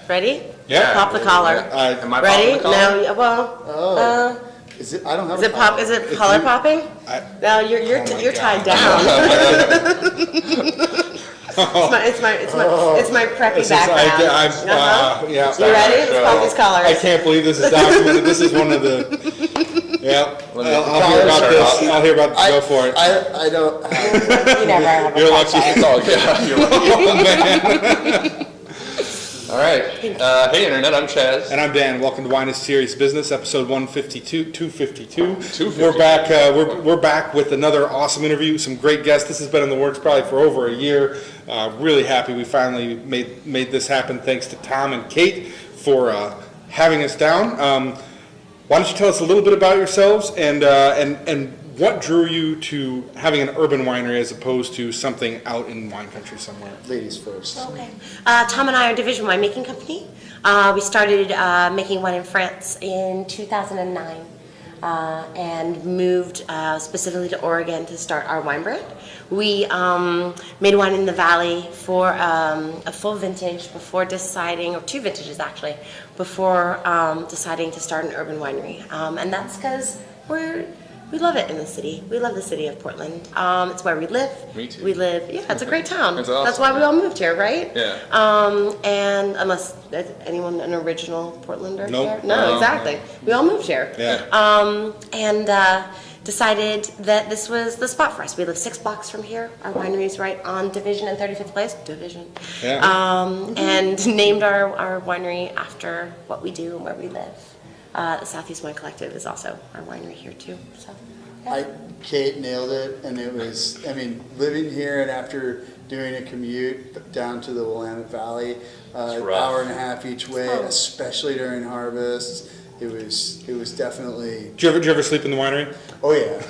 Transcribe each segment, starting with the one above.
Ready? Yeah. Pop the collar. Am I Ready? popping the collar? No. Well. Is it? I don't have. Is it pop? Is it collar popping? No, you're tied down. It's my preppy background. Yeah. You ready? Let's pop these collars. I can't believe this is documented. This is one of the. Yeah. I'll hear about this. I'll hear about this. Go for it. I don't. You never have a You're lucky. It's all good. You're welcome. All right. Hey, Internet, I'm Chaz. And I'm Dan. Welcome to Wine is Serious Business, episode 152, 252. 252. We're back. We're back with another awesome interview. Some great guests. This has been in the works probably for over a year. Really happy we finally made this happen. Thanks to Tom and Kate for having us down. Why don't you tell us a little bit about yourselves and what drew you to having an urban winery as opposed to something out in wine country somewhere? Ladies first. Okay. Tom and I are Division Winemaking Company. We started making wine in France in 2009 and moved specifically to Oregon to start our wine brand. We made wine in the valley for a full vintage before deciding, or two vintages actually, before deciding to start an urban winery. And that's because we love it in the city. We love the city of Portland. It's where we live. Me too. It's a great town. It's awesome. That's why we all moved here, right? Yeah. And unless anyone an original Portlander Nope. here? No, exactly. We all moved here. Yeah. And decided that this was the spot for us. We live 6 blocks from here. Our winery is right on Division and 35th Place. Division. Yeah. And named our winery after what we do and where we live. The Southeast Wine Collective is also our winery here too. So, yeah. Kate nailed it, and it was. I mean, living here and after doing a commute down to the Willamette Valley, hour and a half each way, especially during harvest. It was definitely. Did you ever sleep in the winery? Oh yeah,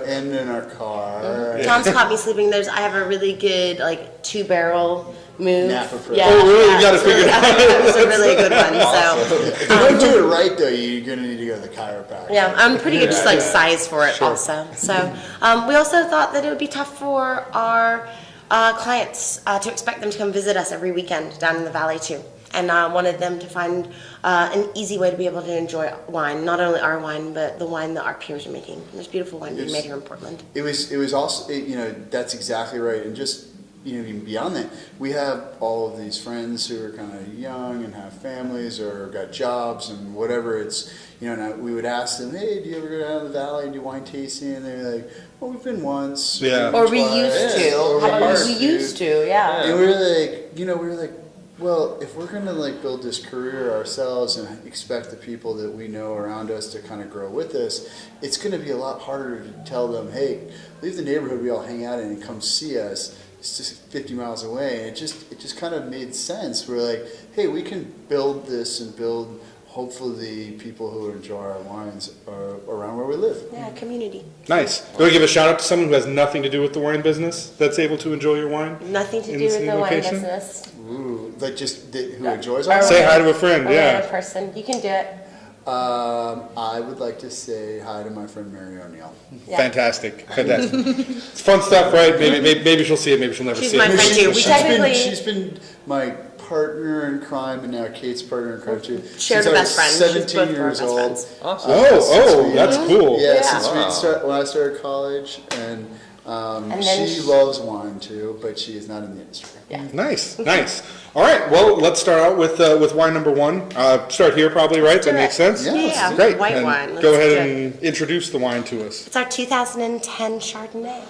and in our car. Mm-hmm. Tom's caught me sleeping. I have a really good 2-barrel move. Napa Pro. Yeah, Oh really? You got to figure it out. It was a really good one. So If you don't do it right though, you're gonna need to go to the chiropractor. yeah, I'm pretty good just size for it also. So we also thought that it would be tough for our clients to expect them to come visit us every weekend down in the valley too. And wanted them to find an easy way to be able to enjoy wine, not only our wine, but the wine that our peers are making. There's beautiful wine being made here in Portland. It was also, that's exactly right. And just, even beyond that, we have all of these friends who are kind of young and have families or got jobs and whatever. It's, and we would ask them, hey, do you ever go down to the valley and do wine tasting? And they're like, well, we've been once. Yeah. Or we used to. We used to, yeah. And we were like, well, if we're going to build this career ourselves and expect the people that we know around us to kind of grow with us, it's going to be a lot harder to tell them, hey, leave the neighborhood we all hang out in and come see us. It's just 50 miles away. And it just kind of made sense. We're like, hey, we can build this and build hopefully the people who enjoy our wines are around where we live. Yeah, community. Nice. Do we give a shout out to someone who has nothing to do with the wine business that's able to enjoy your wine? Nothing to do with the wine business. Ooh, who enjoys our wine? Say hi to a friend, A person. You can do it. I would like to say hi to my friend Mary O'Neill. Yeah. Fantastic. It's fun stuff, right? Maybe she'll see it, maybe she'll never She's see my it. friend too. She's been my partner in crime and now Kate's partner in crime too. Shared a best friend. 17 years old. Awesome. That's cool. Yeah, since when I started college, and she loves wine too, but she is not in the industry. Yeah. Nice. All right, well, let's start out with wine number one. Start here probably, right? That makes sense? Yeah. Great. White and wine. Go ahead and introduce the wine to us. It's our 2010 Chardonnay.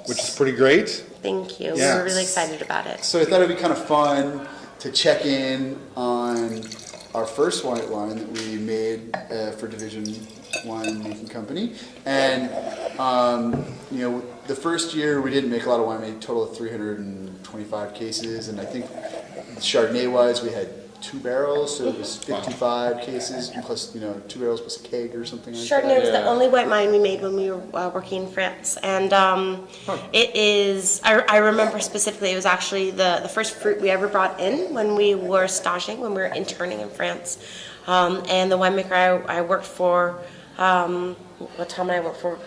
Which is pretty great. Thank you. Yeah. We're really excited about it. So I thought it'd be kind of fun to check in on our first white wine that we made for Division Winemaking Company. And, the first year we didn't make a lot of wine, we made a total of 325 cases. And I think Chardonnay-wise, we had 2 barrels, so it was 55 cases, plus, 2 barrels plus a keg or something like that. Chardonnay was the only white wine we made when we were working in France. And it is, I remember specifically, it was actually the first fruit we ever brought in when we were staging, when we were interning in France. And the winemaker I worked for, what Tom and I worked for,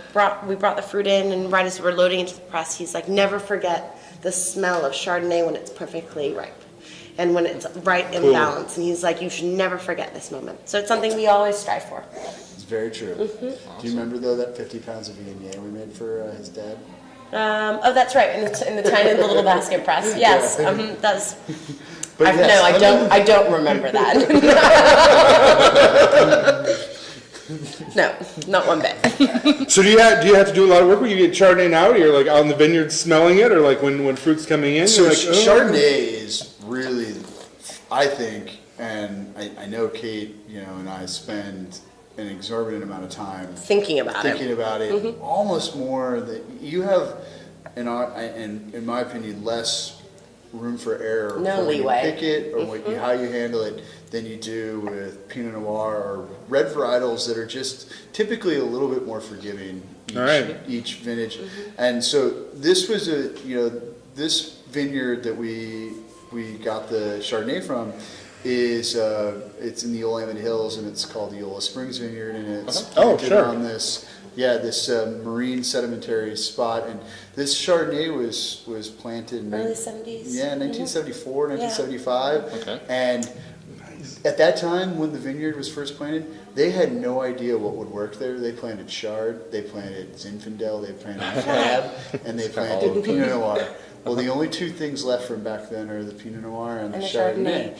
we brought the fruit in, and right as we were loading into the press, he's like, never forget the smell of Chardonnay when it's perfectly ripe and when it's right in Cool. balance. And he's like, you should never forget this moment. So it's something we always strive for. It's very true. Do you remember though that 50 pounds of Vignes we made for his dad? Oh, that's right, in the tiny little basket press. Yes, that's. But yes, No, I don't remember that. No, not one bit. So do you have to do a lot of work when you get Chardonnay now? You're like out in the vineyard smelling it, or like when fruit's coming in? So you're like, oh. Chardonnay is really, I think, and I know Kate, and I spend an exorbitant amount of time Thinking about it, almost more that you have, in my opinion, less room for error No for when leeway. you pick it or how you handle it than you do with Pinot Noir or red varietals that are just typically a little bit more forgiving each vintage. And so this was this vineyard that we got the Chardonnay from is it's in the Willamette Hills, and it's called the Eola Springs Vineyard, and it's planted on this marine sedimentary spot. And this Chardonnay was planted in Early 70s. 1974, 1975. Okay. And at that time, when the vineyard was first planted, they had no idea what would work there. They planted Chard, they planted Zinfandel, they planted Cab, and they planted Pinot Noir. Well, the only two things left from back then are the Pinot Noir and the Chardonnay.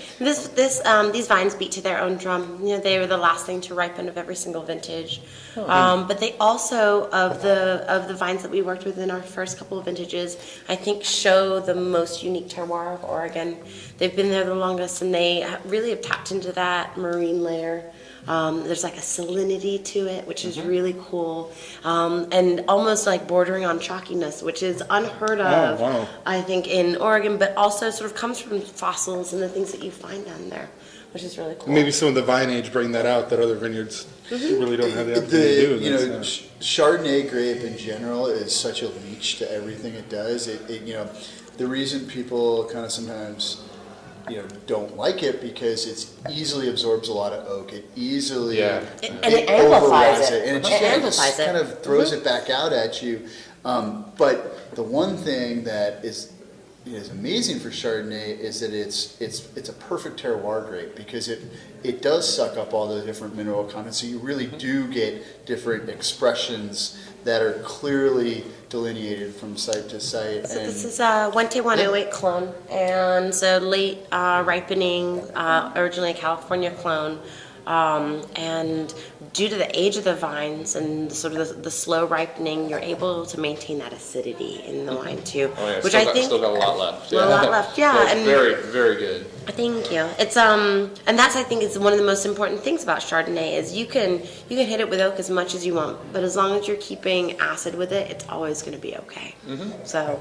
These vines beat to their own drum. They were the last thing to ripen of every single vintage. But they also, of the vines that we worked with in our first couple of vintages, I think show the most unique terroir of Oregon. They've been there the longest, and they really have tapped into that marine layer. There's like a salinity to it, which is really cool, and almost like bordering on chalkiness, which is unheard of, I think, in Oregon, but also sort of comes from fossils and the things that you find down there, which is really cool. Maybe some of the vine age bring that out that other vineyards really don't have the opportunity to do. Chardonnay grape in general is such a leech to everything it does. The reason people kind of sometimes don't like it because it easily absorbs a lot of oak. It easily and it amplifies it. And it just kind of throws it back out at you. But the one thing that is amazing for Chardonnay is that it's a perfect terroir grape because it does suck up all the different mineral contents. So you really do get different expressions that are clearly delineated from site to site. So this is a 1T108 clone, and so late ripening, originally a California clone, and due to the age of the vines and sort of the slow ripening, you're able to maintain that acidity in the wine too, which I think still got a lot left. A lot left, yeah. It's and very, very good. Thank you. It's and that's I think is one of the most important things about Chardonnay is you can hit it with oak as much as you want, but as long as you're keeping acid with it, it's always going to be okay. So.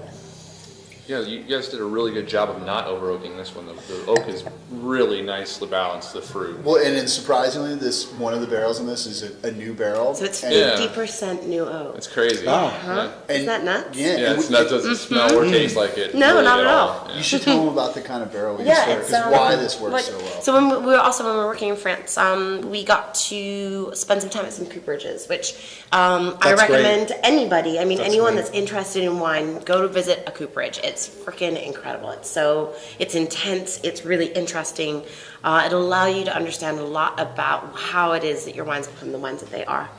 Yeah, you guys did a really good job of not over oaking this one. The oak is really nicely balanced, the fruit. Well, and then surprisingly, one of the barrels in this is a new barrel. So it's 50% new oak. It's crazy. Yeah. Isn't that nuts? Yeah, It doesn't smell or taste like it. No, really not at all. You should tell them about the kind of barrel we use Yeah, there, it's because why this works so well. So when we were working in France, we got to spend some time at some cooperages, which I recommend to anybody. I mean, anyone that's interested in wine, go to visit a cooperage. It's freaking incredible. It's intense. It's really interesting. It'll allow you to understand a lot about how it is that your wines become the wines that they are.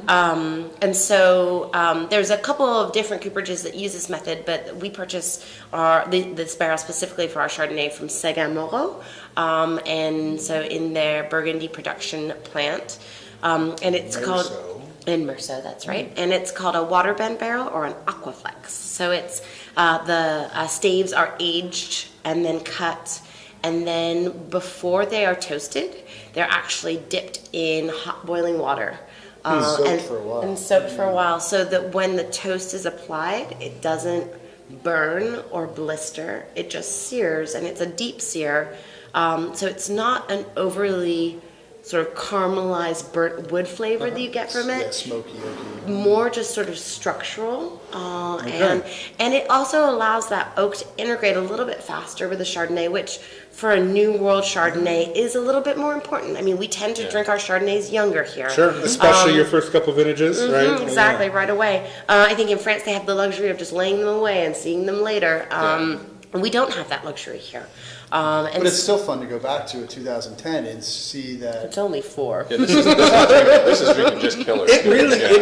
And so there's a couple of different cooperages that use this method, but we purchase this barrel specifically for our Chardonnay from Moreau, and so in their Burgundy production plant, and it's called in Meursault, that's right, and it's called a water bend barrel or an aquaflex. So it's the staves are aged and then cut, and then before they are toasted, they're actually dipped in hot boiling water. And soaked for a while, so that when the toast is applied, it doesn't burn or blister. It just sears, and it's a deep sear. So it's not an overly sort of caramelized burnt wood flavor that you get from Yeah, it. smoky, oaky. More just sort of structural, and it also allows that oak to integrate a little bit faster with the Chardonnay, which for a New World Chardonnay is a little bit more important. I mean, we tend to drink our Chardonnays younger here. Sure, especially your first couple vintages, right? Exactly, right away. I think in France they have the luxury of just laying them away and seeing them later. We don't have that luxury here. And But it's still fun to go back to 2010 and see that. it's only 4. Yeah, this is drinking just killer. It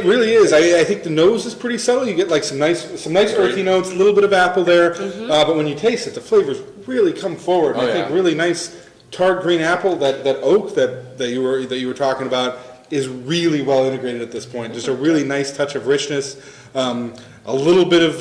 really is. I think the nose is pretty subtle. You get like some nice earthy notes, a little bit of apple there. But when you taste it, the flavors really come forward. And I think really nice tart green apple, that oak that you were talking about is really well integrated at this point. Just a really nice touch of richness. A little bit of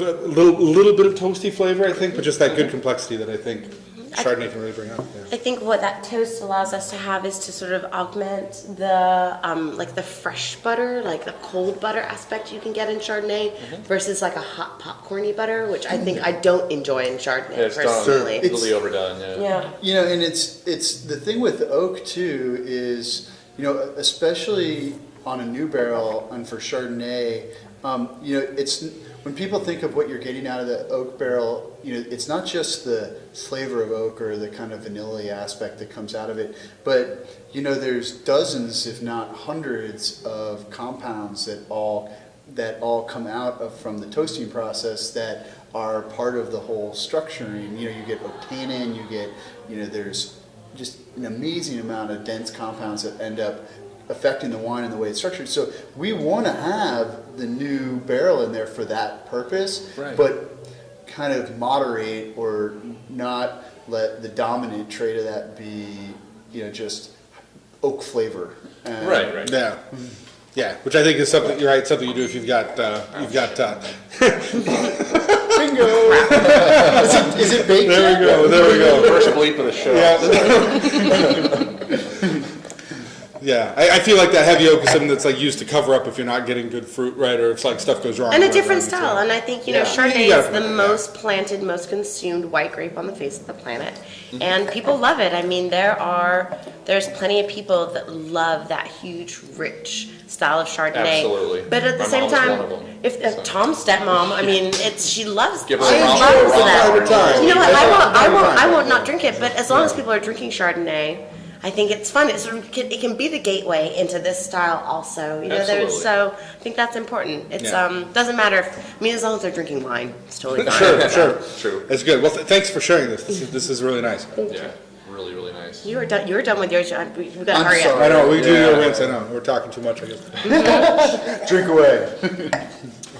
toasty flavor, I think, but just that good complexity that I think Chardonnay can really bring out. Yeah. I think what that toast allows us to have is to sort of augment the like the fresh butter, like the cold butter aspect you can get in Chardonnay versus like a hot popcorny butter, which I think I don't enjoy in Chardonnay Yeah, it's personally. done, really overdone. Yeah. You know, and it's the thing with the oak too is, you know, especially on a new barrel and for Chardonnay, you know, it's when people think of what you're getting out of the oak barrel, you know, it's not just the flavor of oak or the kind of vanilla aspect that comes out of it, but you know, there's dozens, if not hundreds, of compounds that all come out from the toasting process that are part of the whole structuring. You know, you get octannin, you get, you know, there's just an amazing amount of dense compounds that end up affecting the wine and the way it's structured. So we want to have the new barrel in there for that purpose, but kind of moderate or not let the dominant trait of that be, you know, just oak flavor. Right. Yeah. Yeah, which I think is something. You're right. Something you do if you've got Bingo! Is it baked? There we go. First bleep of the show. Yeah, I feel like that heavy oak is something that's like used to cover up if you're not getting good fruit, right? Or if like stuff goes wrong. And a or different whatever, style. so. And I think, you know, Yeah. Chardonnay You gotta is the put it, most planted, most consumed white grape on the face of the planet. And people love it. I mean, there's plenty of people that love that huge, rich style of Chardonnay. Absolutely. But at the My same mom's time, one of them, if Tom's stepmom, I mean, she loves Give her she a romper, loves that. romper time. You know what? I won't not drink it. But as long as people are drinking Chardonnay, I think it's fun. It sort of it can be the gateway into this style also. You know, Absolutely. so I think that's important. It's doesn't matter if as long as they're drinking wine, it's totally fine. Sure. True. That's good. Well, thanks for sharing this. This is really nice. Yeah, really, really nice. You were done with yours. We've got to I'm hurry sorry. I up. know we do your wins. I know we're talking too much. I guess. Drink away.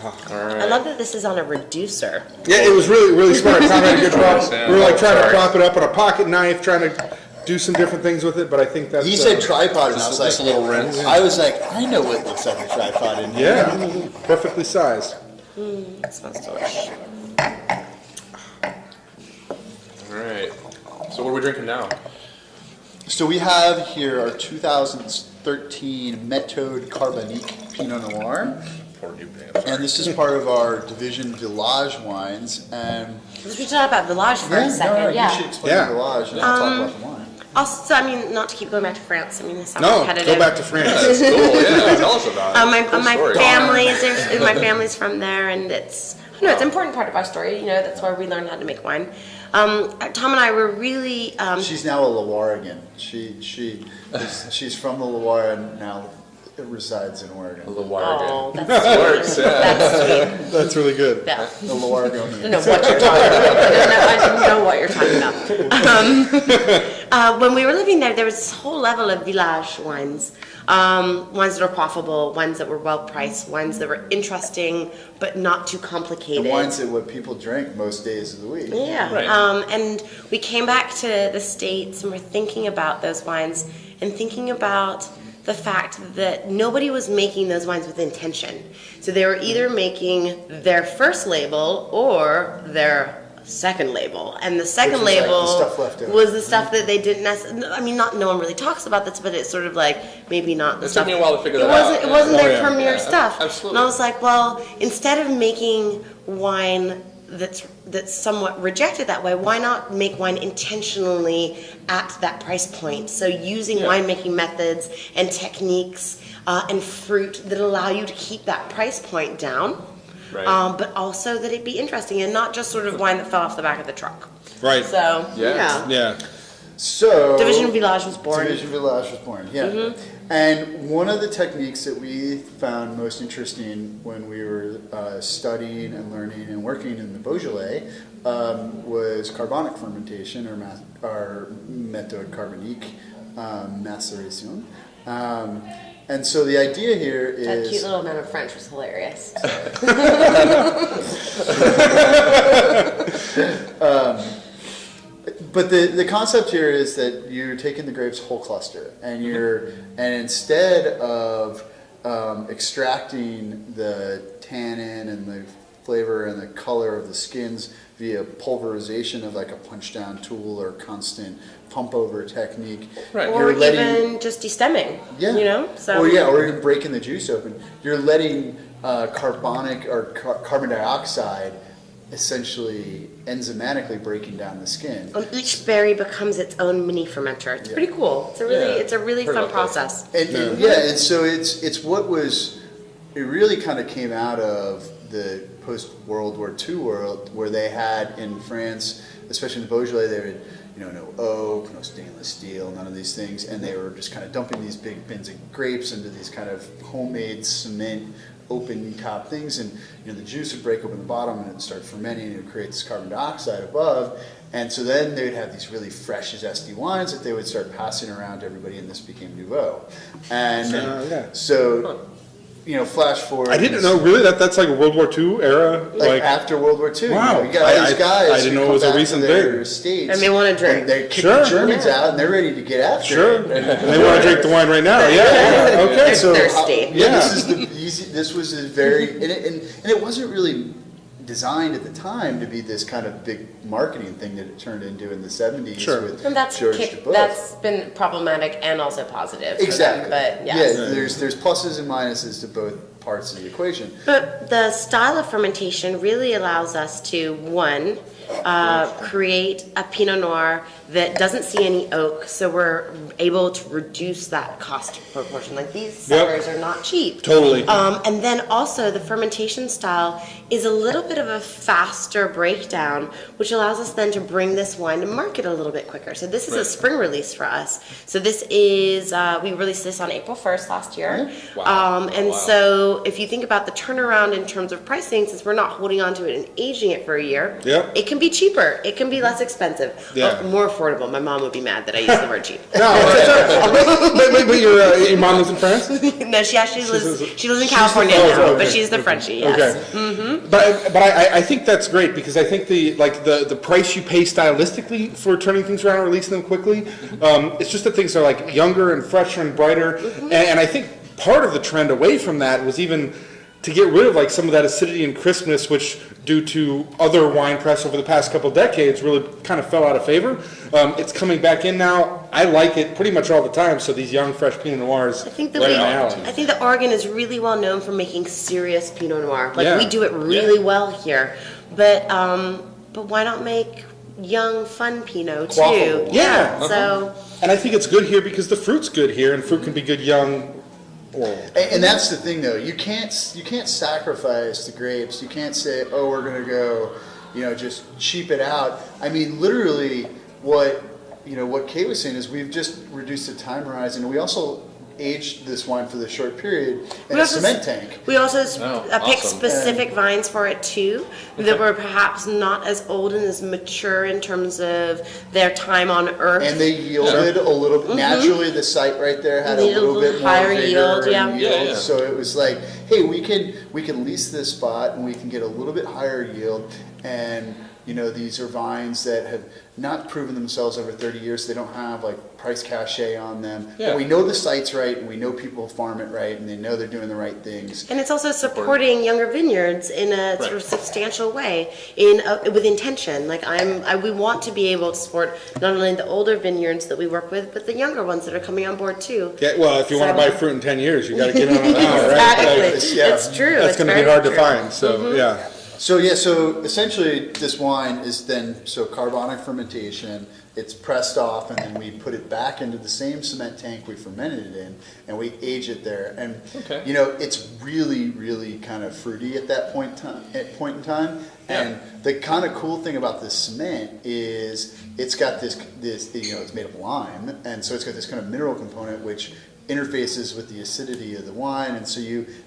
I love that this is on a reducer. Yeah, it was really smart. Tom had a good job. Yeah. We were like trying to Sorry. prop it up on a pocket knife, trying to do some different things with it. But I think that's He said tripod, and I was like, just a little rinse. I was like, I know what looks like a tripod in here. yeah, perfectly sized. It smells delicious. All right. So what are we drinking now? So we have here our 2013 Méthode Carbonique Pinot Noir, Poor new pants. and this is part of our Division Village wines. And Let's be talking about Village for a second. you should explain Yeah. the Village, and I'll talk about the wine. Also, I mean, not to keep going back to France. I mean, this sounds No, repetitive. go back to France. That's cool. Yeah, tell us about it. Cool My story. my family's from there, and it's an important part of our story. You know, that's where we learned how to make wine. Tom and I were really She's now a Loiregan. She's from the Loire and now resides in Oregon. The wire oh, again. that's Works, sweet. yeah. That's sweet. That's really good. Yeah. The Loiregonian. I don't know what you're talking about. I don't know what you're talking about. When we were living there, there was this whole level of village wines. Wines that are profitable, wines that were well priced, wines that were interesting but not too complicated. And wines that what people drink most days of the week. Yeah. Right. And we came back to the States and we're thinking about those wines and thinking about the fact that nobody was making those wines with intention. So they were either making their first label or their second label. And the second Which was like label the stuff left over. was the stuff that they didn't necessarily, I mean, no one really talks about this, but it's sort of like maybe not the It stuff. took me a while to figure It that wasn't, out. it wasn't Oh, their yeah. premier Yeah, stuff. absolutely. And I was like, well, instead of making wine that's somewhat rejected that way, why not make wine intentionally at that price point? So using winemaking methods and techniques and fruit that allow you to keep that price point down, Right. but also that it be interesting and not just sort of wine that fell off the back of the truck. Right. So Yeah. So Division Villages was born. Division Village was born, yeah. And one of the techniques that we found most interesting when we were studying and learning and working in the Beaujolais was carbonic fermentation, or méthode carbonique macération. And so the idea here is... That cute little amount of French was hilarious. But the concept here is that you're taking the grapes whole cluster, and instead of extracting the tannin and the flavor and the color of the skins via pulverization of like a punch down tool or constant pump over technique, Right. Or even just destemming. yeah, You know? So or even breaking the juice open. You're letting carbonic or carbon dioxide essentially enzymatically breaking down the skin. each berry becomes its own mini fermenter. It's pretty cool. It's a really Heard fun about that. process. And so it's what was, it really kind of came out of the post World War II world, where they had in France, especially in the Beaujolais, they had no oak, no stainless steel, none of these things, and they were just kind of dumping these big bins of grapes into these kind of homemade cement open top things, and the juice would break open the bottom and it would start fermenting and it would create this carbon dioxide above, and so then they would have these really fresh zesty wines that they would start passing around to everybody, and this became Nouveau. And so flash forward. I didn't know, really, that's like a World War II era? Like after World War II. Wow. You got all these guys I didn't know it was a recent thing. States, And they want to drink. and they're kicking Sure. the Germans out, and they're ready to get after Sure. it. And they want to drink the wine right now. Yeah. Okay. They're So thirsty. this was a very and it wasn't really designed at the time to be this kind of big marketing thing that it turned into in the 70s Sure. with And that's George Dubois. that's been problematic and also positive. for them, Exactly. But Yeah, yes. there's pluses and minuses to both parts of the equation. But the style of fermentation really allows us to, one, create a Pinot Noir that doesn't see any oak, so we're able to reduce that cost proportion. Like these cellars are not cheap. Totally. And then also the fermentation style is a little bit of a faster breakdown, which allows us then to bring this wine to market a little bit quicker. So this is a spring release for us. So this is, we released this on April 1st last year. Wow. So if you think about the turnaround in terms of pricing, since we're not holding on to it and aging it for a year, it can be cheaper. It can be less expensive. More affordable. My mom would be mad that I use the word cheap. But your mom lives in France? No, she actually lives. She lives in California now, but she's the Frenchie. Yes. Okay. But I think that's great, because I think the price you pay stylistically for turning things around and releasing them quickly, it's just that things are like younger and fresher and brighter, and I think part of the trend away from that was even to get rid of like some of that acidity and crispness, which due to other wine press over the past couple decades really kind of fell out of favor. It's coming back in now. I like it pretty much all the time. So these young, fresh Pinot Noirs, I think right in my alley. I think that Oregon is really well known for making serious Pinot Noir. Like Yeah. we do it really well here, but why not make young, fun Pinot too? Quaffable. Yeah. So And I think it's good here because the fruit's good here, and fruit can be good young. And that's the thing, though. You can't sacrifice the grapes. You can't say, "Oh, we're going to go, just cheap it out." I mean, literally, what Kate was saying is we've just reduced the time horizon, and we also aged this wine for the short period in a cement tank. We also picked awesome. specific vines for it too, that were perhaps not as old and as mature in terms of their time on earth. And they yielded a little bit. Naturally, the site right there had a They little bit more higher vigor yield, and yeah. Yeah. So it was like, hey, we can lease this spot and we can get a little bit higher yield. And these are vines that have not proven themselves over 30 years. They don't have like price cachet on them. Yeah. But we know the site's right, and we know people farm it right, and they know they're doing the right things. And it's also supporting younger vineyards in a sort of substantial way, with intention. Like we want to be able to support not only the older vineyards that we work with, but the younger ones that are coming on board too. Yeah, well, if you want to buy fruit in 10 years, you got to get on it now, right? Exactly. Like, It's true. that's It's going to be very hard to true. find. So yeah. So essentially this wine is then carbonic fermentation. It's pressed off, and then we put it back into the same cement tank we fermented it in, and we age it there. And it's really, really kind of fruity at that point in time. Yeah. And the kind of cool thing about this cement is it's got this it's made of lime, and so it's got this kind of mineral component which interfaces with the acidity of the wine, and so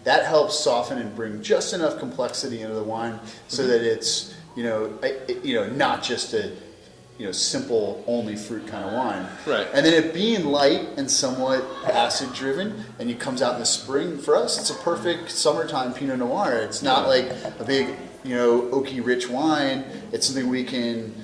that helps soften and bring just enough complexity into the wine so that it's not just a simple only fruit kind of wine. Right. And then it being light and somewhat acid driven, and it comes out in the spring. For us, it's a perfect summertime Pinot Noir. It's not like a big oaky rich wine. It's something we can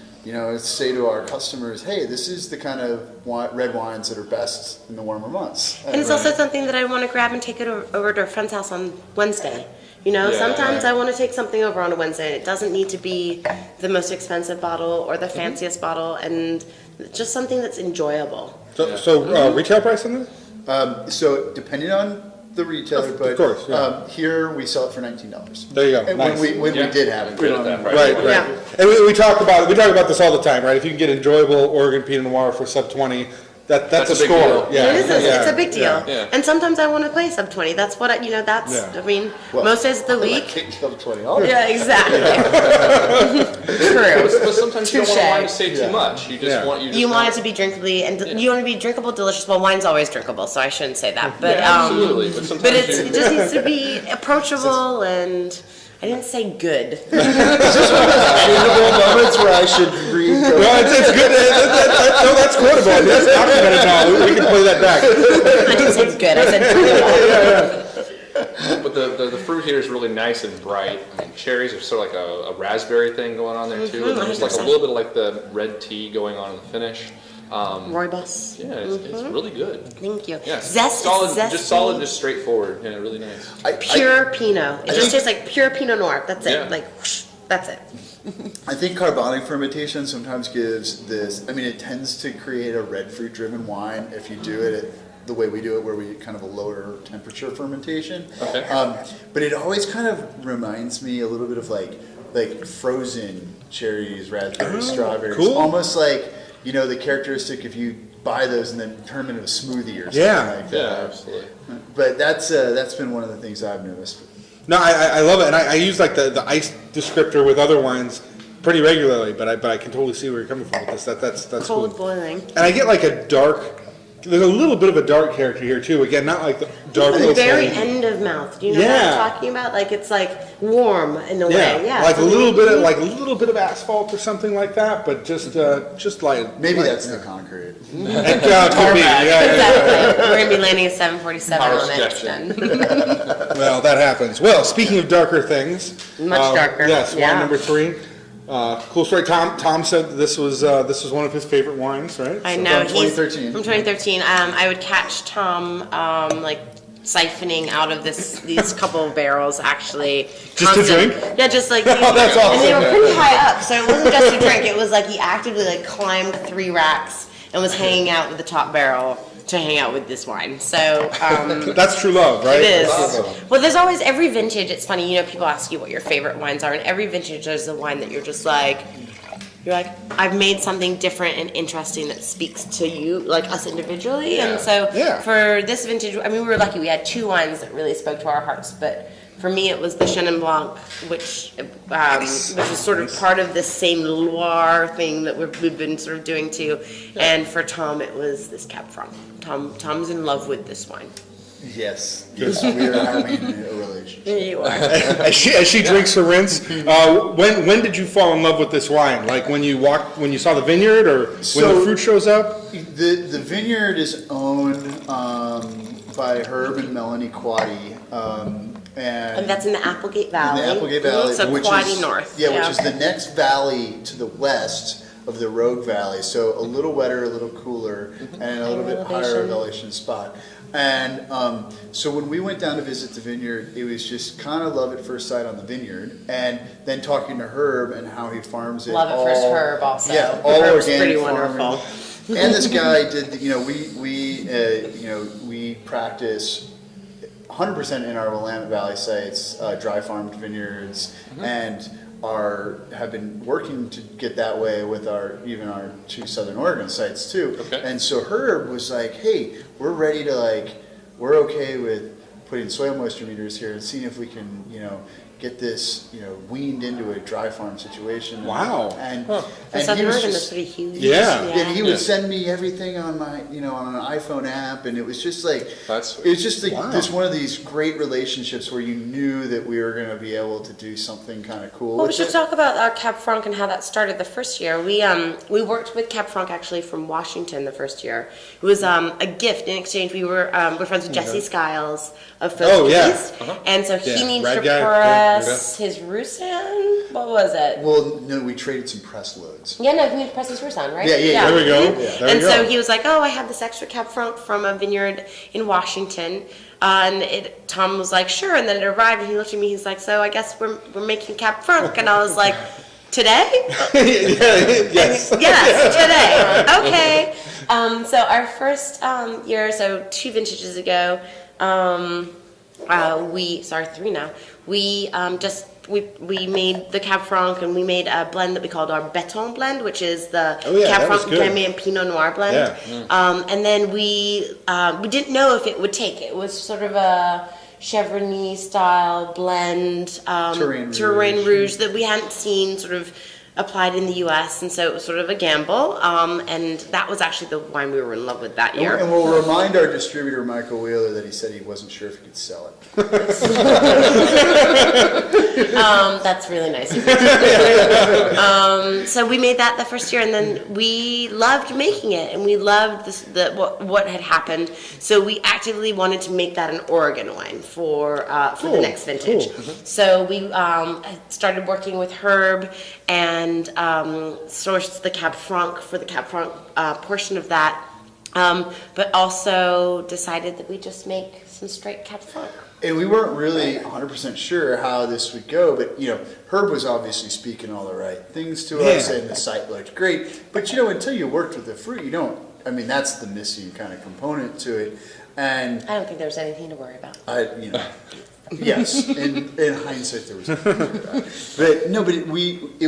say to our customers, hey, this is the kind of red wines that are best in the warmer months. And it's also something that I want to grab and take it over to a friend's house on Wednesday. Sometimes I want to take something over on a Wednesday, and it doesn't need to be the most expensive bottle or the fanciest bottle, and just something that's enjoyable. So retail price on this? So depending on the retailer, Of course, yeah. Here we sell it for $19. There you go. And Nice. when we did have it, we don't have it. Right. Yeah. And we talk about this all the time, right? If you can get enjoyable Oregon Pinot Noir for sub 20, that's a a big score. deal. Yeah. It's a big deal. Yeah. And sometimes I want to play sub 20. That's what most days of the week. Sub 20. Yeah, exactly. True. But sometimes you don't want Touche. wine to say too much. You just want You want it to be drinkably, and you want it to be drinkable, delicious. Well, wine's always drinkable, so I shouldn't say that. But absolutely. But sometimes it just needs to be approachable, and I didn't say good. Reasonable moments where I should read. Well, it's good. No, that's quotable. I mean, that's documented now. We can play that back. I didn't say good. I said drinkable. But the fruit here is really nice and bright. I mean, cherries are sort of like a raspberry thing going on there too. And there's like a 100%. little bit of like the red tea going on in the finish. Rooibos. Yeah, it's really good. Thank you. Yeah, Zest, solid, zesty, just solid, just straightforward. Yeah, really nice. pure Pinot. It just tastes like pure Pinot Noir. That's it. Yeah. Like, whoosh, that's it. I think carbonic fermentation sometimes gives this. I mean, it tends to create a red fruit driven wine if you do it the way we do it, where we kind of a lower temperature fermentation. Okay. But it always kind of reminds me a little bit of like frozen cherries, raspberries, strawberries. cool. Almost like the characteristic if you buy those and then turn them into a smoothie or something like that. Yeah, absolutely. But that's been one of the things I've noticed. No, I love it, and I use like the ice descriptor with other wines pretty regularly, but I can totally see where you're coming from with this. That's Cold cool. boiling. And I get like a dark. There's a little bit of a dark character here too. Again, not like the dark. The very oak. end of mouth. Do you know what Yeah. I'm talking about? Like it's like warm in a way. Yeah. like a it's little bit of asphalt or something like that, but just light. Maybe light, that's yeah. the concrete. Could be. Yeah. Exactly. We're gonna be landing a 747 Power on it suggestion. then. Well, that happens. Well, speaking of darker things, Much darker. Yes, Yeah. wine number 3. Cool story. Tom said this was one of his favorite wines, right? I know. From He's 2013. From 2013. I would catch Tom like siphoning out of these couple of barrels actually. Just to drink? Yeah, just like. Oh, that's And they awesome. were pretty high up, so it wasn't just to drink. It was like he actively like climbed 3 racks and was hanging out with the top barrel to hang out with this wine. So That's true love, right? it is. That's awesome. Well, there's always every vintage. It's funny, people ask you what your favorite wines are, and every vintage there's a wine that you're like, I've made something different and interesting that speaks to you, like us individually. Yeah. And so Yeah. for this vintage, I mean, we were lucky. We had 2 wines that really spoke to our hearts, but for me, it was the Chenin Blanc, which is sort of part of this same Loire thing that we've been sort of doing too. And for Tom, it was this Cab Franc. Tom's in love with this wine. Yes, we are having a relationship. You are. As she drinks her rinse, when did you fall in love with this wine? Like when you saw the vineyard, or when the fruit shows up? The vineyard is owned by Herb and Melanie Quaddy, And that's in the Applegate Valley. in the Applegate Valley, So which Quaddy is North. which is the next valley to the west of the Rogue Valley. So a little wetter, a little cooler, and a little bit higher elevation spot. And so when we went down to visit the vineyard, it was just kind of love at first sight on the vineyard, and then talking to Herb and how he farms it. Love at first Herb also. Yeah, all Herb's organic pretty farming. wonderful. And this guy did, we practice 100% in our Willamette Valley sites, dry farmed vineyards, and have been working to get that way with our 2 Southern Oregon sites too. Okay. And so Herb was like, hey, we're ready to we're okay with putting soil moisture meters here and seeing if we can, get this, weaned into a dry farm situation. Wow. And Southern he was Oregon is just, pretty huge. Yeah. and he would send me everything on my, on an iPhone app, and it was just like, That's it was just like Wow. this one of these great relationships where you knew that we were going to be able to do something kind of cool. Well, we with should it. talk about our Cab Franc and how that started the first year. We worked with Cab Franc actually from Washington the first year. It was a gift in exchange. We're friends with Jesse Skiles of Phil's Oh, yeah. Keys. And so he Yeah, needs rad to guy. press his Roussan. What was it? Well, no, we traded some press loads. Yeah, no, he needed to press his Roussan, right? Yeah. There we go. Mhm. Yeah. There And we go. so he was like, "Oh, I have this extra Cab Franc from a vineyard in Washington." Tom was like, "Sure." And then it arrived, and he looked at me. He's like, "So I guess we're making Cab Franc." And I was like, "Today?" Yes. Yes, today. Okay. So our first year, so 2 vintages ago, 3 now. We made the Cab Franc, and we made a blend that we called our Béton blend, which is the Cab that was Franc, good. Gamay, and Pinot Noir blend. Yeah. And then we didn't know if it would take. It was sort of a Chevrolet style blend, Terrain Rouge that we hadn't seen sort of applied in the U.S., and so it was sort of a gamble. And that was actually the wine we were in love with that year. And we'll remind our distributor, Michael Wheeler, that he said he wasn't sure if he could sell it. That's really nice. So we made that the first year, and then we loved making it, and we loved what had happened. So we actively wanted to make that an Oregon wine for the next vintage. Cool. So we started working with Herb and sourced the Cab Franc for the Cab Franc portion of that, but also decided that we just make some straight Cab Franc. And we weren't really 100% sure how this would go, but Herb was obviously speaking all the right things to us, and the site looked great. But until you worked with the fruit, you don't. I mean, that's the missing kind of component to it. And I don't think there's anything to worry about. yes, in hindsight, there was nothing to worry about. But no, but it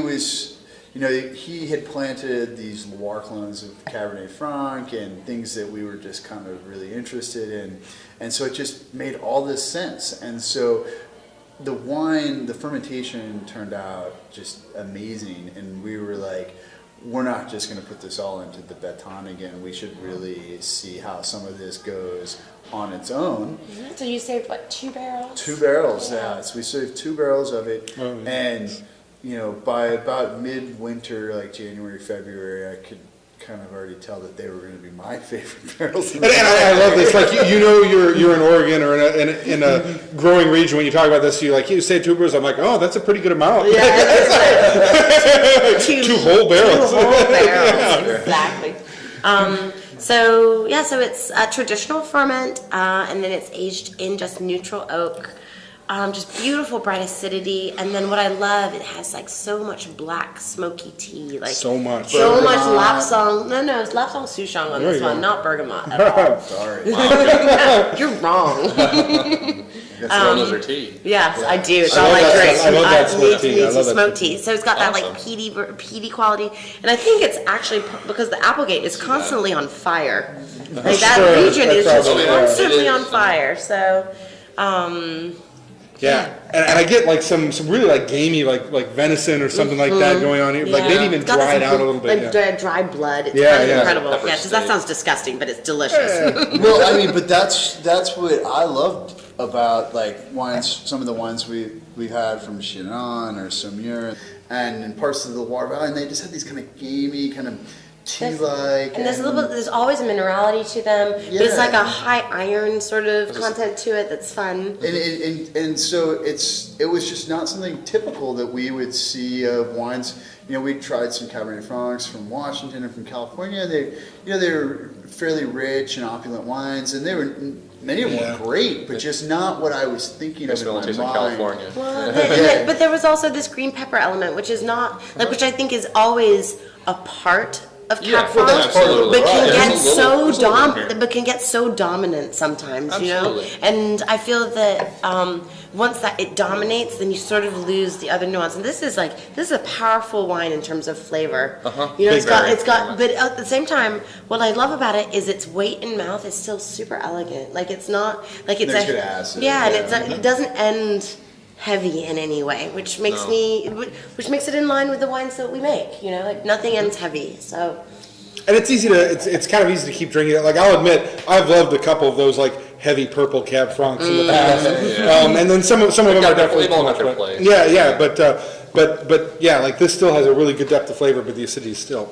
was. He had planted these Loire clones of Cabernet Franc and things that we were just kind of really interested in. And so it just made all this sense. And so the wine, the fermentation turned out just amazing. And we were like, we're not just going to put this all into the Béton again. We should really see how some of this goes on its own. So you saved, 2 barrels? 2 barrels, yeah. So we saved 2 barrels of it. And by about midwinter, like January, February, I could kind of already tell that they were going to be my favorite barrels. And I love this. Like you're in Oregon or in a growing region. When you talk about this, you say 2 barrels. I'm like, oh, that's a pretty good amount. Yeah, that's right. 2 whole barrels. 2 whole barrels, exactly. So it's a traditional ferment, and then it's aged in just neutral oak. Just beautiful bright acidity, and then what I love, it has so much black smoky tea, So much. so much Lapsang. No, it's Lapsang Souchong on this one, not bergamot at all. Sorry. You're wrong. Those are tea. Yes, I do. It's I all love like that drink. stuff. I love that smoked tea. I love that smoked smoked tea. So it's got that Awesome. peaty quality, and I think it's actually because the Applegate is constantly on fire. Like that Sure, region is that's just probably right. constantly It on is. fire. So. Yeah, and I get some really gamey like venison or something like that going on here. Like maybe even It's got dried some out a little bit. Dry blood. It's Yeah, kind of yeah. incredible. Pepper Yeah, because that steak. sounds disgusting, but it's delicious. Well, I mean, but that's what I loved about wines. Some of the wines we've had from Chinon or Saumur, and in parts of the Loire Valley, and they just had these kind of gamey, kind of tea-like. And there's always a minerality to them, but it's like Yeah. a high iron sort of content to it that's fun. And so it was just not something typical that we would see of wines. We tried some Cabernet Francs from Washington and from California. They were fairly rich and opulent wines, and many of them were great, but just not what I was thinking of in Still my tastes like mind. California. Well, but there was also this green pepper element, which is not which I think is always a part of Yeah, Cab well, Franc, absolutely. but can Right. get There's a so little in here. but can get so dominant sometimes, you know. Absolutely. And I feel that once that it dominates, then you sort of lose the other nuance. And this is a powerful wine in terms of flavor. You know, Big it's got, variant. but at the same time, what I love about it is its weight in mouth is still super elegant. Like it's not like it's There's good acid, yeah, and yeah. it doesn't end heavy in any way, which makes which makes it in line with the wines that we make. You know, like nothing ends heavy. So. And it's easy to, it's kind of easy to keep drinking it. Like, I'll admit, I've loved a couple of those, like, heavy purple Cab Francs in the past. And then some of them are definitely they've all too got their much, place. Yeah, but yeah, like, this still has a really good depth of flavor, but the acidity is still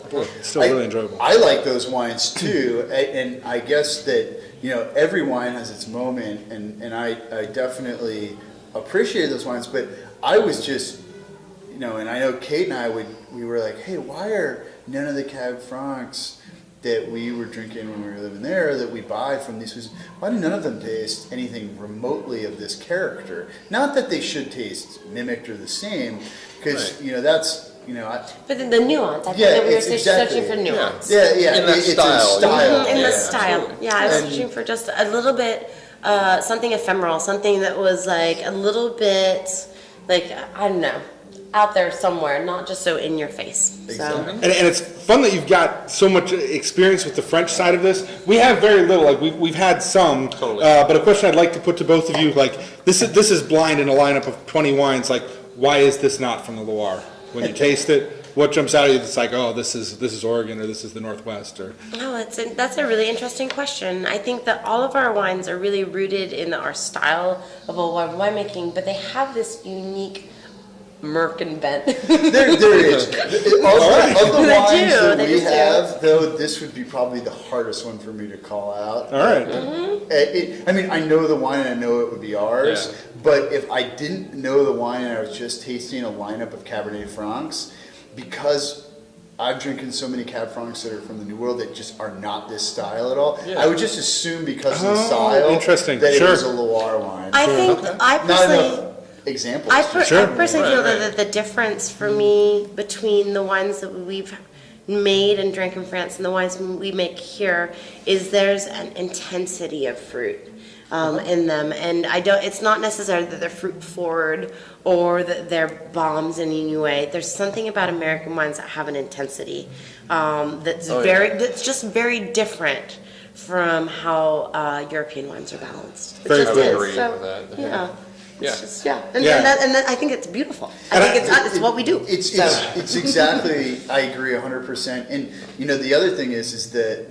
really enjoyable. I like those wines too, and I guess that, you know, every wine has its moment, and I definitely appreciate those wines, but I was just, you know, and I know Kate and I we were like, hey, why are none of the Cab Francs that we were drinking when we were living there, that we buy from these places, why do none of them taste anything remotely of this character? Not that they should taste mimicked or the same, because, Right. you know, that's, you know, But then the nuance, I think Yeah, that we were it's exactly- searching for nuance. yeah, In that it's style. a style. In Yeah, the style. absolutely. Yeah, I was And- searching for just a little bit, something ephemeral, something that was like a little bit, like, I don't know, out there somewhere, not just so in your face. So. And it's fun that you've got so much experience with the French side of this. We have very little. Like we've had some, Totally. but a question I'd like to put to both of you: like this is blind in a lineup of 20 wines. Like, why is this not from the Loire? When you taste it, what jumps out at you? It's like, oh, this is Oregon, or this is the Northwest, or Oh, that's a really interesting question. I think that all of our wines are really rooted in our style of old winemaking, but they have this unique Merkin bent. There is. Of the They wines do, that they we just do. have, though, this would be probably the hardest one for me to call out. all right. I mean, I know the wine and I know it would be ours, Yeah. but if I didn't know the wine and I was just tasting a lineup of Cabernet Francs, because I'm drinking so many Cab Francs that are from the New World that just are not this style at all, Yeah. I would just assume because of the Oh, style interesting. that Sure. it was a Loire wine. I think I Not personally. enough examples. Sure. I personally feel Right, that the difference for me between the wines that we've made and drank in France and the wines we make here is there's an intensity of fruit in them, and it's not necessarily that they're fruit forward or that they're bombs in any way. There's something about American wines that have an intensity that's just very different from how European wines are balanced. It Very just cool. is. I agree So, with that. yeah. Yeah. It's just, yeah. And, Yeah. And I think it's beautiful. I think it's what we do. It's So. it's exactly. I agree 100%. And you know, the other thing is that